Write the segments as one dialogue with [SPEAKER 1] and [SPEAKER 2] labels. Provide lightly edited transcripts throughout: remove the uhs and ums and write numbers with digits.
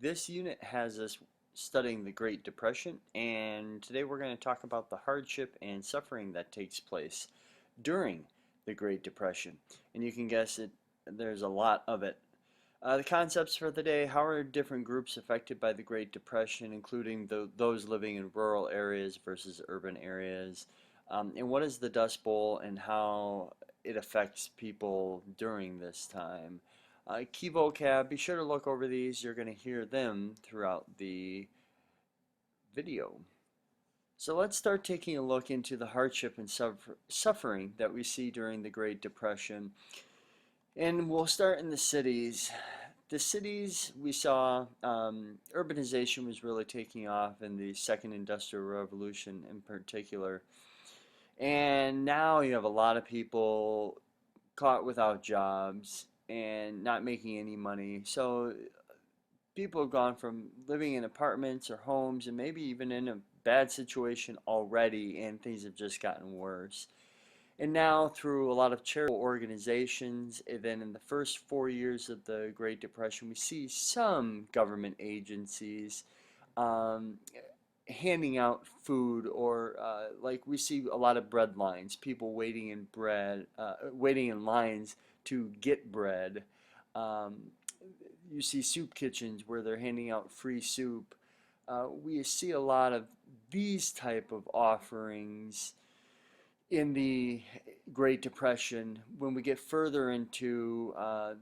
[SPEAKER 1] This unit has us studying the Great Depression, and today we're going to talk about the hardship and suffering that takes place during the Great Depression. And you can guess it, there's a lot of it. The concepts for the day: how are different groups affected by the Great Depression, including those living in rural areas versus urban areas? And what is the Dust Bowl and how it affects people during this time? Key vocab, be sure to look over these. You're going to hear them throughout the video. So let's start taking a look into the hardship and suffering that we see during the Great Depression. And we'll start in the cities. The cities, we saw urbanization was really taking off in the Second Industrial Revolution in particular. And now you have a lot of people caught without jobs and not making any money. So people have gone from living in apartments or homes and maybe even in a bad situation already, and things have just gotten worse. And now through a lot of charitable organizations, and then in the first 4 years of the Great Depression, we see some government agencies um, handing out food, or like we see a lot of bread lines, people waiting in lines to get bread. Um, you see soup kitchens where they're handing out free soup. We see a lot of these type of offerings in the Great Depression. When we get further into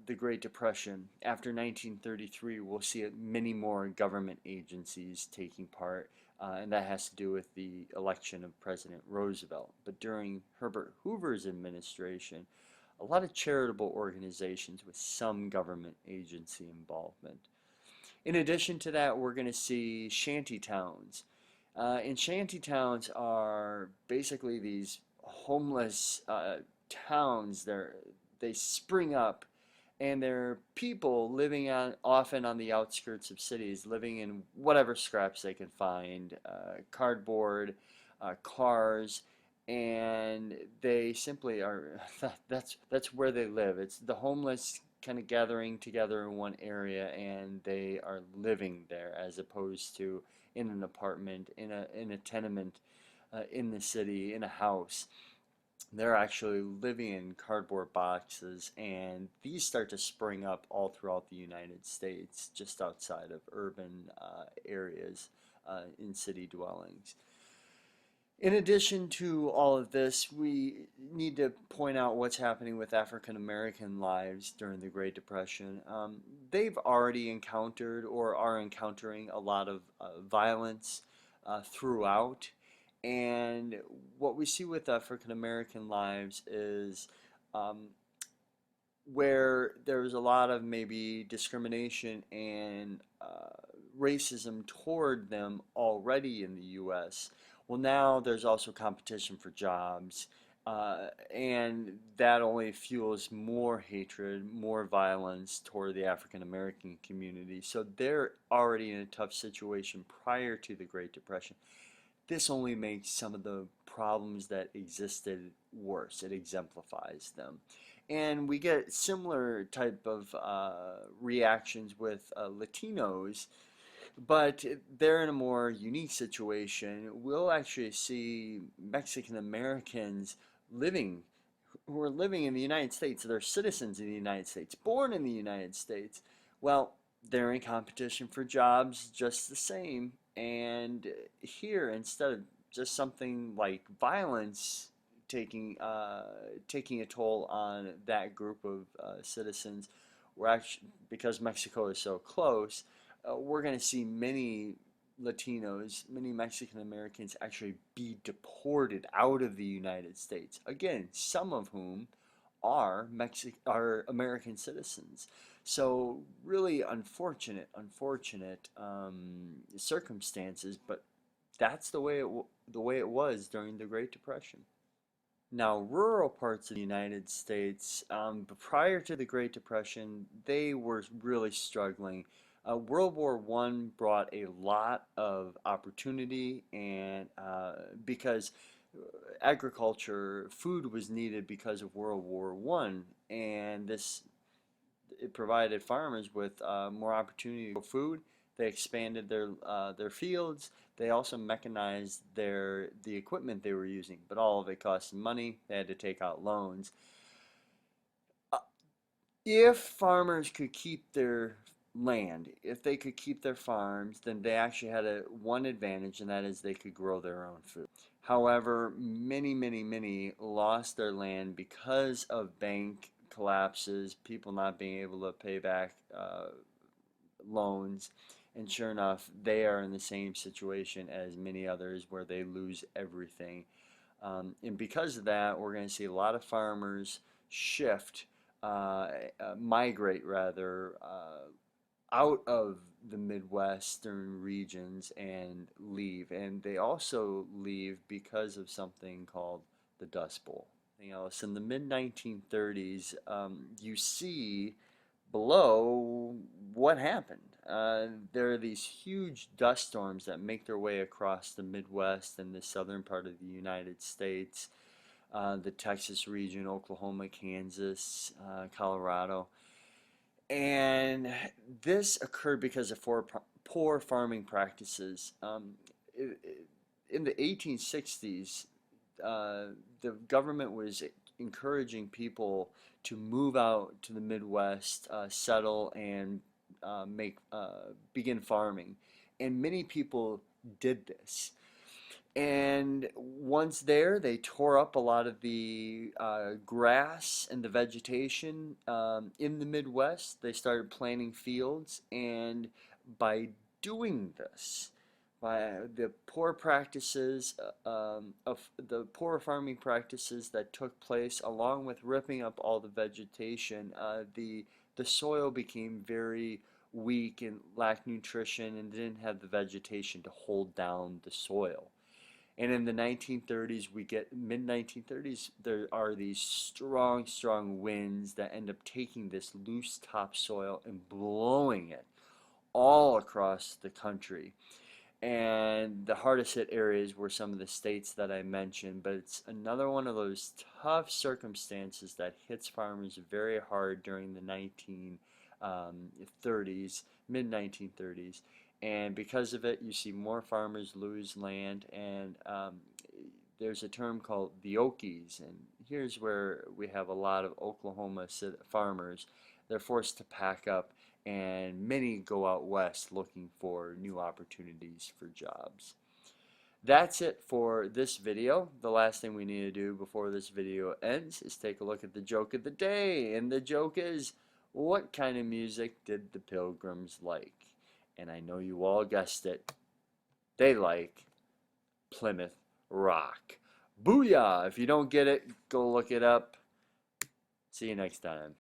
[SPEAKER 1] the Great Depression, after 1933, we'll see many more government agencies taking part, and that has to do with the election of President Roosevelt. But during Herbert Hoover's administration, a lot of charitable organizations with some government agency involvement. In addition to that, we're going to see shanty towns. And shanty towns are basically these homeless towns. They spring up, and they're people living often on the outskirts of cities, living in whatever scraps they can find, cardboard, cars, and they simply are. That's where they live. It's the homeless kind of gathering together in one area, and they are living there as opposed to in an apartment, in a tenement, in the city, in a house. They're actually living in cardboard boxes, and these start to spring up all throughout the United States, just outside of urban areas, in city dwellings. In addition to all of this, we need to point out what's happening with African American lives during the Great Depression. They've already encountered or are encountering a lot of violence throughout. And what we see with African American lives is where there's a lot of maybe discrimination and racism toward them already in the U.S. Well, now there's also competition for jobs, and that only fuels more hatred, more violence toward the African American community. So they're already in a tough situation prior to the Great Depression. This only makes some of the problems that existed worse. It exemplifies them. And we get similar type of reactions with Latinos, but they're in a more unique situation. We'll actually see Mexican Americans living, who are living in the United States. They're citizens in the United States, born in the United States. Well, they're in competition for jobs just the same. And here, instead of just something like violence taking a toll on that group of citizens, we're actually, because Mexico is so close, we're going to see many Latinos, many Mexican Americans actually be deported out of the United States. Again, some of whom are American citizens. So really unfortunate circumstances, but that's the way it was during the Great Depression. Now, rural parts of the United States, prior to the Great Depression, they were really struggling. World War I brought a lot of opportunity, and because agriculture, food was needed because of World War I, and it provided farmers with more opportunity for food. They expanded their fields. They also mechanized the equipment they were using, but all of it cost money. They had to take out loans. Uh, If farmers could keep their land, if they could keep their farms, then they actually had one advantage, and that is they could grow their own food. However, many lost their land because of bank collapses, people not being able to pay back loans, and sure enough, they are in the same situation as many others where they lose everything. And because of that, we're going to see a lot of farmers shift, migrate rather, out of the Midwestern regions and leave. And they also leave because of something called the Dust Bowl. Anything else? In the mid 1930s, you see below what happened. There are these huge dust storms that make their way across the Midwest and the southern part of the United States, the Texas region, Oklahoma, Kansas, Colorado. And this occurred because of poor farming practices. In the 1860s, the government was encouraging people to move out to the Midwest, settle, and begin farming. And many people did this. And once there, they tore up a lot of the grass and the vegetation in the Midwest. They started planting fields, and by doing this, by the poor practices of the poor farming practices that took place, along with ripping up all the vegetation, the soil became very weak and lacked nutrition and didn't have the vegetation to hold down the soil. And in the 1930s, we get mid 1930s, there are these strong winds that end up taking this loose topsoil and blowing it all across the country. And the hardest hit areas were some of the states that I mentioned, but it's another one of those tough circumstances that hits farmers very hard during the 1930s, mid 1930s. And because of it, you see more farmers lose land, and there's a term called the Okies, and here's where we have a lot of Oklahoma farmers. They're forced to pack up, and many go out west looking for new opportunities for jobs. That's it for this video. The last thing we need to do before this video ends is take a look at the joke of the day, and the joke is, what kind of music did the Pilgrims like? And I know you all guessed it. They like Plymouth Rock. Booyah! If you don't get it, go look it up. See you next time.